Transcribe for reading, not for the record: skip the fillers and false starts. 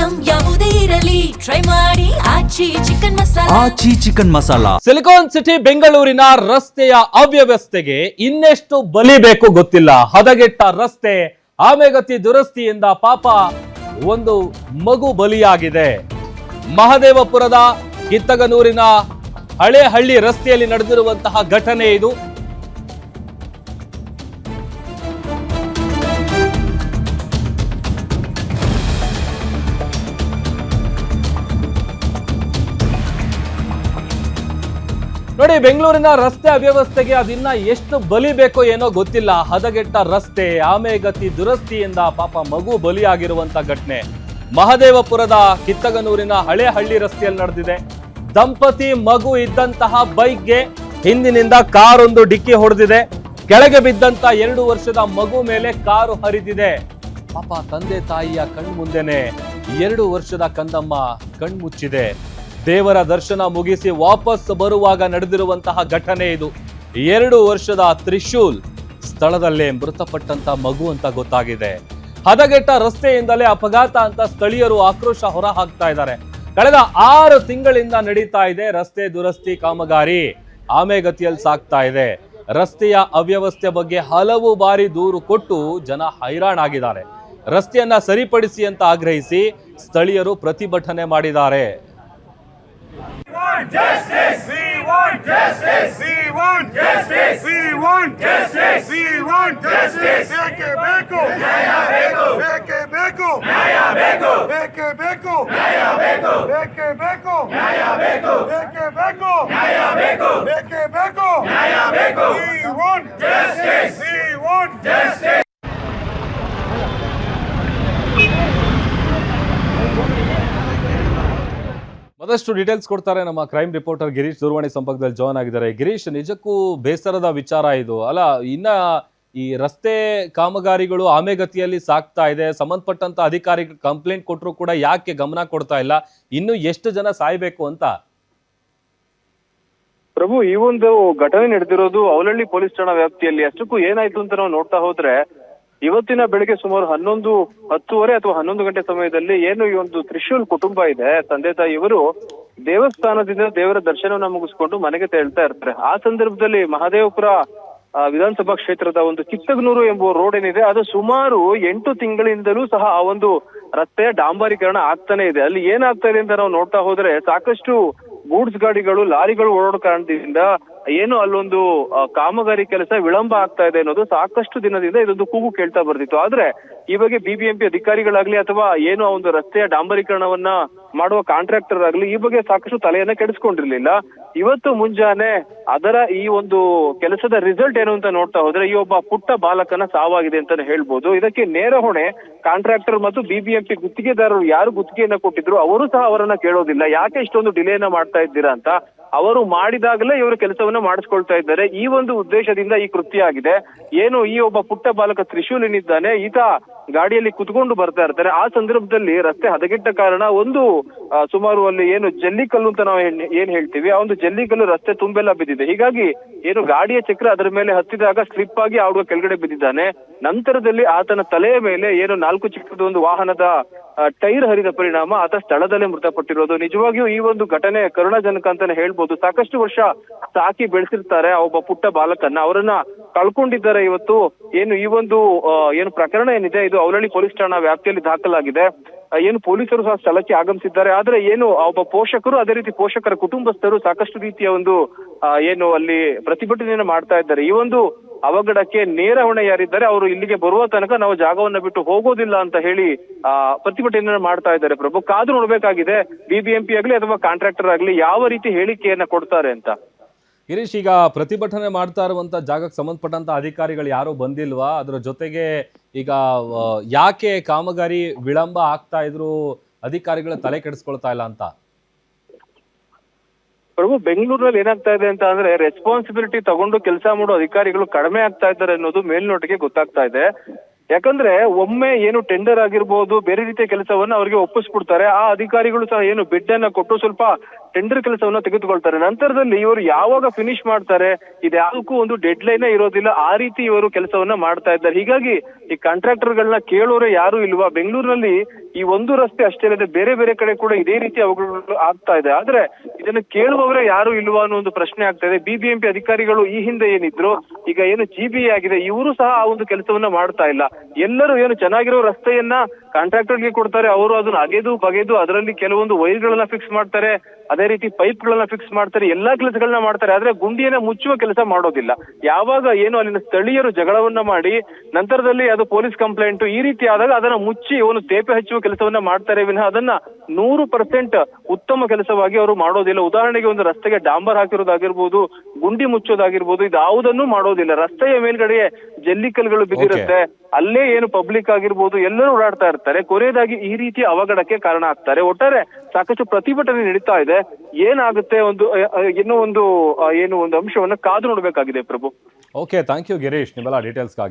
Item ಯಾವುದೇ ಇರಲಿ try ಮಾಡಿ ಆಚಿ ಚಿಕನ್ ಮಸಾಲಾ. ಆಚಿ ಚಿಕನ್ ಮಸಾಲಾ. ಸಿಲಿಕಾನ್ ಸಿಟಿ ಬೆಂಗಳೂರಿನ ರಸ್ತೆಯ ಅವ್ಯವಸ್ಥೆಗೆ ಇನ್ನೆಷ್ಟು ಬಲಿ ಬೇಕು ಗೊತ್ತಿಲ್ಲ. ಹದಗೆಟ್ಟ ರಸ್ತೆ, ಆಮೆಗತಿ ದುರಸ್ತಿಯಿಂದ ಪಾಪ ಒಂದು ಮಗು ಬಲಿಯಾಗಿದೆ. ಮಹದೇವಪುರದ ಕಿತ್ತಗನೂರಿನ ಹಳೆ ಹಳ್ಳಿ ರಸ್ತೆಯಲ್ಲಿ ನಡೆದಿರುವಂತಹ ಘಟನೆ ಇದು. ನೋಡಿ, ಬೆಂಗಳೂರಿನ ರಸ್ತೆ ಅವ್ಯವಸ್ಥೆಗೆ ಅದಿನ್ನ ಎಷ್ಟು ಬಲಿ ಬೇಕೋ ಏನೋ ಗೊತ್ತಿಲ್ಲ. ಹದಗೆಟ್ಟ ರಸ್ತೆ, ಆಮೆಗತಿ ದುರಸ್ತಿಯಿಂದ ಪಾಪ ಮಗು ಬಲಿಯಾಗಿರುವಂತ ಘಟನೆ ಮಹದೇವಪುರದ ಕಿತ್ತಗನೂರಿನ ಹಳೆ ಹಳ್ಳಿ ರಸ್ತೆಯಲ್ಲಿ ನಡೆದಿದೆ. ದಂಪತಿ ಮಗು ಇದ್ದಂತಹ ಬೈಕ್ಗೆ ಹಿಂದಿನಿಂದ ಕಾರೊಂದು ಡಿಕ್ಕಿ ಹೊಡೆದಿದೆ. ಕೆಳಗೆ ಬಿದ್ದಂತ 2 ವರ್ಷದ ಮಗು ಮೇಲೆ ಕಾರು ಹರಿದಿದೆ. ಪಾಪ ತಂದೆ ತಾಯಿಯ ಕಣ್ಮುಂದೆನೆ 2 ವರ್ಷದ ಕಂದಮ್ಮ ಕಣ್ಮುಚ್ಚಿದೆ. ದೇವರ ದರ್ಶನ ಮುಗಿಸಿ ವಾಪಸ್ ಬರುವಾಗ ನಡೆದಿರುವಂತಹ ಘಟನೆ ಇದು. 2 ವರ್ಷದ ತ್ರಿಶೂಲ್ ಸ್ಥಳದಲ್ಲೇ ಮೃತಪಟ್ಟಂತ ಮಗು ಅಂತ ಗೊತ್ತಾಗಿದೆ. ಹದಗೆಟ್ಟ ರಸ್ತೆಯಿಂದಲೇ ಅಪಘಾತ ಅಂತ ಸ್ಥಳೀಯರು ಆಕ್ರೋಶ ಹೊರ ಹಾಕ್ತಾ ಇದ್ದಾರೆ. ಕಳೆದ 6 ತಿಂಗಳಿಂದ ನಡೀತಾ ಇದೆ ರಸ್ತೆ ದುರಸ್ತಿ ಕಾಮಗಾರಿ, ಆಮೆಗತಿಯಲ್ಲಿ ಸಾಗ್ತಾ ಇದೆ. ರಸ್ತೆಯ ಅವ್ಯವಸ್ಥೆ ಬಗ್ಗೆ ಹಲವು ಬಾರಿ ದೂರು ಕೊಟ್ಟು ಜನ ಹೈರಾಣಾಗಿದ್ದಾರೆ. ರಸ್ತೆಯನ್ನ ಸರಿಪಡಿಸಿ ಅಂತ ಆಗ್ರಹಿಸಿ ಸ್ಥಳೀಯರು ಪ್ರತಿಭಟನೆ ಮಾಡಿದ್ದಾರೆ. Justice! We want justice! We want justice! We want justice! We want justice! Beke beko! Naya beko! Beke beko! Naya beko! Beke beko! Naya beko! Beke beko! Naya beko! Beke beko! Naya beko! Beke beko! Naya beko! We want justice! We want justice! ಮತ್ತಷ್ಟು details ಕೊಡ್ತಾರೆ ನಮ್ಮ crime reporter Girish. ದೂರವಾಣಿ ಸಂಪರ್ಕದಲ್ಲಿ join ಆಗಿದ್ದಾರೆ. ಗಿರೀಶ್, ನಿಜಕ್ಕೂ ಬೇಸರದ ವಿಚಾರ ಇದು ಅಲ್ಲ? ಇನ್ನ ಈ ರಸ್ತೆ ಕಾಮಗಾರಿಗಳು ಆಮೆಗತಿಯಲ್ಲಿ ಸಾಗ್ತಾ ಇದೆ. ಸಂಬಂಧಪಟ್ಟಂತ ಅಧಿಕಾರಿಗಳು ಕಂಪ್ಲೇಂಟ್ ಕೊಟ್ಟರು ಕೂಡ ಯಾಕೆ ಗಮನ ಕೊಡ್ತಾ ಇಲ್ಲ? ಇನ್ನು ಎಷ್ಟು ಜನ ಸಾಯ್ಬೇಕು ಅಂತ? ಪ್ರಭು, ಈ ಒಂದು ಘಟನೆ ನಡೆದಿರೋದು ಅವಲಹಳ್ಳಿ ಪೊಲೀಸ್ ಠಾಣಾ ವ್ಯಾಪ್ತಿಯಲ್ಲಿ. ಅಷ್ಟಕ್ಕೂ ಏನಾಯ್ತು ಅಂತ ನಾವು ನೋಡ್ತಾ ಹೋದ್ರೆ, ಇವತ್ತಿನ ಬೆಳಿಗ್ಗೆ ಸುಮಾರು 10:30 ಅಥವಾ 11 ಗಂಟೆ ಸಮಯದಲ್ಲಿ ಏನು ಈ ಒಂದು ತ್ರಿಶೂಲ್ ಕುಟುಂಬ ಇದೆ, ತಂದೆ ತಾಯಿ ಇವರು ದೇವಸ್ಥಾನದಿಂದ ದೇವರ ದರ್ಶನವನ್ನ ಮುಗಿಸ್ಕೊಂಡು ಮನೆಗೆ ತೆರಳ್ತಾ ಇರ್ತಾರೆ. ಆ ಸಂದರ್ಭದಲ್ಲಿ ಮಹದೇವಪುರ ವಿಧಾನಸಭಾ ಕ್ಷೇತ್ರದ ಒಂದು ಕಿತ್ತಗನೂರು ಎಂಬುವ ರೋಡ್ ಏನಿದೆ, ಅದು ಸುಮಾರು 8 ತಿಂಗಳಿಂದಲೂ ಸಹ ಆ ಒಂದು ರಸ್ತೆಯ ಡಾಂಬರೀಕರಣ ಆಗ್ತಾನೆ ಇದೆ. ಅಲ್ಲಿ ಏನಾಗ್ತಾ ಇದೆ ಅಂತ ನಾವು ನೋಡ್ತಾ ಹೋದ್ರೆ, ಸಾಕಷ್ಟು ಗೂಡ್ಸ್ ಗಾಡಿಗಳು, ಲಾರಿಗಳು ಓಡಾಡೋ ಕಾರಣದಿಂದ ಏನು ಅಲ್ಲೊಂದು ಕಾಮಗಾರಿ ಕೆಲಸ ವಿಳಂಬ ಆಗ್ತಾ ಇದೆ ಅನ್ನೋದು ಸಾಕಷ್ಟು ದಿನದಿಂದ ಇದೊಂದು ಕೂಗು ಕೇಳ್ತಾ ಬರ್ತಿತ್ತು. ಆದ್ರೆ ಈ ಬಗ್ಗೆ ಬಿಬಿಎಂಪಿ ಅಧಿಕಾರಿಗಳಾಗ್ಲಿ ಅಥವಾ ಏನು ಆ ಒಂದು ರಸ್ತೆಯ ಡಾಂಬರೀಕರಣವನ್ನ ಮಾಡುವ ಕಾಂಟ್ರಾಕ್ಟರ್ ಆಗ್ಲಿ ಈ ಬಗ್ಗೆ ಸಾಕಷ್ಟು ತಲೆಯನ್ನ ಕೆಡಿಸ್ಕೊಂಡಿರ್ಲಿಲ್ಲ. ಇವತ್ತು ಮುಂಜಾನೆ ಅದರ ಈ ಒಂದು ಕೆಲಸದ ರಿಸಲ್ಟ್ ಏನು ಅಂತ ನೋಡ್ತಾ ಹೋದ್ರೆ, ಈ ಒಬ್ಬ ಪುಟ್ಟ ಬಾಲಕನ ಸಾವಾಗಿದೆ ಅಂತಾನೆ ಹೇಳ್ಬೋದು. ಇದಕ್ಕೆ ನೇರ ಹೊಣೆ ಕಾಂಟ್ರಾಕ್ಟರ್ ಮತ್ತು ಬಿಬಿಎಂಪಿ ಗುತ್ತಿಗೆದಾರರು ಯಾರು ಗುತ್ತಿಗೆಯನ್ನ ಕೊಟ್ಟಿದ್ರು ಅವರು ಸಹ ಅವರನ್ನ ಕೇಳೋದಿಲ್ಲ. ಯಾಕೆ ಇಷ್ಟೊಂದು ಡಿಲೇನ ಮಾಡ್ತಾ ಇದ್ದೀರಾ ಅಂತ. ಅವರು ಮಾಡಿದಾಗಲೇ ಇವರು ಕೆಲಸವನ್ನ ಮಾಡಿಸ್ಕೊಳ್ತಾ ಇದ್ದಾರೆ. ಈ ಒಂದು ಉದ್ದೇಶದಿಂದ ಈ ಕೃತ್ಯ ಆಗಿದೆ. ಏನು ಈ ಒಬ್ಬ ಪುಟ್ಟ ಬಾಲಕ ತ್ರಿಶೂಲ್ ಏನಿದ್ದಾನೆ, ಈತ ಗಾಡಿಯಲ್ಲಿ ಕುತ್ಕೊಂಡು ಬರ್ತಾ ಇರ್ತಾರೆ. ಆ ಸಂದರ್ಭದಲ್ಲಿ ರಸ್ತೆ ಹದಗೆಟ್ಟ ಕಾರಣ ಒಂದು ಸುಮಾರು ಅಲ್ಲಿ ಏನು ಜಲ್ಲಿಕಲ್ಲು ಅಂತ ನಾವು ಏನ್ ಹೇಳ್ತೀವಿ, ಆ ಒಂದು ಜಲ್ಲಿಕಲ್ಲು ರಸ್ತೆ ತುಂಬೆಲ್ಲ ಬಿದ್ದಿದೆ. ಹೀಗಾಗಿ ಏನು ಗಾಡಿಯ ಚಕ್ರ ಅದರ ಮೇಲೆ ಹತ್ತಿದಾಗ ಸ್ಲಿಪ್ ಆಗಿ ಆ ಹುಡುಗ ಕೆಳಗಡೆ ಬಿದ್ದಿದ್ದಾನೆ. ನಂತರದಲ್ಲಿ ಆತನ ತಲೆಯ ಮೇಲೆ ಏನು 4 ಚಕ್ರದ ಒಂದು ವಾಹನದ ಟೈರ್ ಹರಿದ ಪರಿಣಾಮ ಆತ ಸ್ಥಳದಲ್ಲೇ ಮೃತಪಟ್ಟಿರೋದು. ನಿಜವಾಗಿಯೂ ಈ ಒಂದು ಘಟನೆ ಕರುಣಾಜನಕ ಅಂತಾನೆ ಹೇಳ್ಬೋದು. ಸಾಕಷ್ಟು ವರ್ಷ ಸಾಕಿ ಬೆಳೆಸಿರ್ತಾರೆ ಆ ಒಬ್ಬ ಪುಟ್ಟ ಬಾಲಕನ್ನ, ಅವರನ್ನ ಕಳ್ಕೊಂಡಿದ್ದಾರೆ. ಇವತ್ತು ಏನು ಈ ಒಂದು ಏನು ಪ್ರಕರಣ ಏನಿದೆ, ಇದು ಅವಲಹಳ್ಳಿ ಪೊಲೀಸ್ ಠಾಣಾ ವ್ಯಾಪ್ತಿಯಲ್ಲಿ ದಾಖಲಾಗಿದೆ. ಏನು ಪೊಲೀಸರು ಸಹ ಸ್ಥಳಕ್ಕೆ ಆಗಮಿಸಿದ್ದಾರೆ. ಆದ್ರೆ ಏನು ಒಬ್ಬ ಪೋಷಕರು, ಅದೇ ರೀತಿ ಪೋಷಕರ ಕುಟುಂಬಸ್ಥರು ಸಾಕಷ್ಟು ರೀತಿಯ ಒಂದು ಏನು ಅಲ್ಲಿ ಪ್ರತಿಭಟನೆಯನ್ನು ಮಾಡ್ತಾ ಇದ್ದಾರೆ. ಈ ಒಂದು ಅವಘಡಕ್ಕೆ ನೇರ ಹೊಣೆ ಯಾರಿದ್ದಾರೆ, ಅವರು ಇಲ್ಲಿಗೆ ಬರುವ ತನಕ ನಾವು ಜಾಗವನ್ನ ಬಿಟ್ಟು ಹೋಗೋದಿಲ್ಲ ಅಂತ ಹೇಳಿ ಪ್ರತಿಭಟನೆಯನ್ನು ಮಾಡ್ತಾ ಇದ್ದಾರೆ. ಪ್ರಭು, ಕಾದು ನೋಡ್ಬೇಕಾಗಿದೆ ಬಿಬಿಎಂಪಿ ಆಗ್ಲಿ ಅಥವಾ ಕಾಂಟ್ರಾಕ್ಟರ್ ಆಗ್ಲಿ ಯಾವ ರೀತಿ ಹೇಳಿಕೆಯನ್ನ ಕೊಡ್ತಾರೆ ಅಂತ. ಗಿರೀಶ್, ಈಗ ಪ್ರತಿಭಟನೆ ಮಾಡ್ತಾ ಇರುವಂತ ಜಾಗಕ್ಕೆ ಸಂಬಂಧಪಟ್ಟಂತ ಅಧಿಕಾರಿಗಳು ಯಾರು ಬಂದಿಲ್ವಾ? ಅದ್ರ ಜೊತೆಗೆ ಈಗ ಯಾಕೆ ಕಾಮಗಾರಿ ವಿಳಂಬ ಆಗ್ತಾ ಇದ್ರು ಅಧಿಕಾರಿಗಳ ತಲೆ ಕೆಡಿಸ್ಕೊಳ್ತಾ ಇಲ್ಲ ಅಂತ? ಪ್ರಭು, ಬೆಂಗಳೂರಲ್ಲಿ ಏನಾಗ್ತಾ ಇದೆ ಅಂತ ಅಂದ್ರೆ, ರೆಸ್ಪಾನ್ಸಿಬಿಲಿಟಿ ತಗೊಂಡು ಕೆಲಸ ಮಾಡೋ ಅಧಿಕಾರಿಗಳು ಕಡಿಮೆ ಆಗ್ತಾ ಇದ್ದಾರೆ ಅನ್ನೋದು ಮೇಲ್ನೋಟಿಗೆ ಗೊತ್ತಾಗ್ತಾ ಇದೆ. ಯಾಕಂದ್ರೆ ಒಮ್ಮೆ ಏನು ಟೆಂಡರ್ ಆಗಿರ್ಬೋದು, ಬೇರೆ ರೀತಿಯ ಕೆಲಸವನ್ನ ಅವರಿಗೆ ಒಪ್ಪಿಸ್ಬಿಡ್ತಾರೆ. ಆ ಅಧಿಕಾರಿಗಳು ಸಹ ಏನು ಬಿಡ್ ಅನ್ನ ಕೊಟ್ಟು ಸ್ವಲ್ಪ ಟೆಂಡರ್ ಕೆಲಸವನ್ನ ತೆಗೆದುಕೊಳ್ತಾರೆ. ನಂತರದಲ್ಲಿ ಇವರು ಯಾವಾಗ ಫಿನಿಶ್ ಮಾಡ್ತಾರೆ, ಇದ್ಯಾವುದಕ್ಕೂ ಒಂದು ಡೆಡ್ ಲೈನ್ ಇರೋದಿಲ್ಲ. ಆ ರೀತಿ ಇವರು ಕೆಲಸವನ್ನ ಮಾಡ್ತಾ ಇದ್ದಾರೆ. ಹೀಗಾಗಿ ಈ ಕಾಂಟ್ರಾಕ್ಟರ್ಗಳನ್ನ ಕೇಳೋರೆ ಯಾರು ಇಲ್ವಾ? ಬೆಂಗಳೂರಿನಲ್ಲಿ ಈ ಒಂದು ರಸ್ತೆ ಅಷ್ಟೇ ಅಲ್ಲದೆ ಬೇರೆ ಬೇರೆ ಕಡೆ ಕೂಡ ಇದೇ ರೀತಿ ಅವಘಡಗಳು ಆಗ್ತಾ ಇದೆ. ಆದ್ರೆ ಇದನ್ನು ಕೇಳುವವರೇ ಯಾರು ಇಲ್ವಾ ಅನ್ನೋ ಒಂದು ಪ್ರಶ್ನೆ ಆಗ್ತಾ ಇದೆ. ಬಿಬಿಎಂಪಿ ಅಧಿಕಾರಿಗಳು ಈ ಹಿಂದೆ ಏನಿದ್ರು, ಈಗ ಏನು GBA ಆಗಿದೆ, ಇವರು ಸಹ ಆ ಒಂದು ಕೆಲಸವನ್ನ ಮಾಡ್ತಾ ಇಲ್ಲ. ಎಲ್ಲರೂ ಏನು ಚೆನ್ನಾಗಿರೋ ರಸ್ತೆಯನ್ನ ಕಾಂಟ್ರಾಕ್ಟರ್ಗೆ ಕೊಡ್ತಾರೆ, ಅವರು ಅದನ್ನ ಅಗೆದು ಬಗೆದು ಅದರಲ್ಲಿ ಕೆಲವೊಂದು ವೈರ್ಗಳನ್ನ ಫಿಕ್ಸ್ ಮಾಡ್ತಾರೆ, ಅದೇ ರೀತಿ ಪೈಪ್ ಗಳನ್ನ ಫಿಕ್ಸ್ ಮಾಡ್ತಾರೆ, ಎಲ್ಲಾ ಕೆಲಸಗಳನ್ನ ಮಾಡ್ತಾರೆ. ಆದ್ರೆ ಗುಂಡಿಯನ್ನ ಮುಚ್ಚುವ ಕೆಲಸ ಮಾಡೋದಿಲ್ಲ. ಯಾವಾಗ ಏನು ಅಲ್ಲಿನ ಸ್ಥಳೀಯರು ಜಗಳವನ್ನ ಮಾಡಿ ನಂತರದಲ್ಲಿ ಅದು ಪೊಲೀಸ್ ಕಂಪ್ಲೇಂಟ್ ಈ ರೀತಿ ಆದಾಗ ಅದನ್ನ ಮುಚ್ಚಿ ಒಂದು ತೇಪೆ ಹಚ್ಚುವ ಕೆಲಸವನ್ನ ಮಾಡ್ತಾರೆ ವಿನಃ ಅದನ್ನ 100% ಉತ್ತಮ ಕೆಲಸವಾಗಿ ಅವರು ಮಾಡೋದಿಲ್ಲ. ಉದಾಹರಣೆಗೆ ಒಂದು ರಸ್ತೆಗೆ ಡಾಂಬರ್ ಹಾಕಿರೋದಾಗಿರ್ಬೋದು, ಗುಂಡಿ ಮುಚ್ಚೋದಾಗಿರ್ಬೋದು, ಇದಾವುದನ್ನು ಮಾಡೋದಿಲ್ಲ. ರಸ್ತೆಯ ಮೇಲ್ಗಡೆ ಜಲ್ಲಿಕಲ್ಗಳು ಬಿದ್ದಿರುತ್ತೆ, ಅಲ್ಲೇ ಏನು ಪಬ್ಲಿಕ್ ಆಗಿರ್ಬೋದು ಎಲ್ಲರೂ ಓಡಾಡ್ತಾ ಇರ್ತಾರೆ. ಕೊನೆಯದಾಗಿ ಈ ರೀತಿಯ ಅವಘಡಕ್ಕೆ ಕಾರಣ ಆಗ್ತಾರೆ. ಒಟ್ಟಾರೆ ಸಾಕಷ್ಟು ಪ್ರತಿಭಟನೆ ನಡೀತಾ ಇದೆ. ಏನಾಗುತ್ತೆ ಇನ್ನೂ ಒಂದು ಏನು ಒಂದು ಅಂಶವನ್ನ ಕಾದು ನೋಡ್ಬೇಕಾಗಿದೆ ಪ್ರಭು. ಓಕೆ, ಥ್ಯಾಂಕ್ ಯು ಗಿರೀಶ್ ನಿಮ್ಮೆಲ್ಲ ಡೀಟೇಲ್ಸ್ಗಾಗಿ.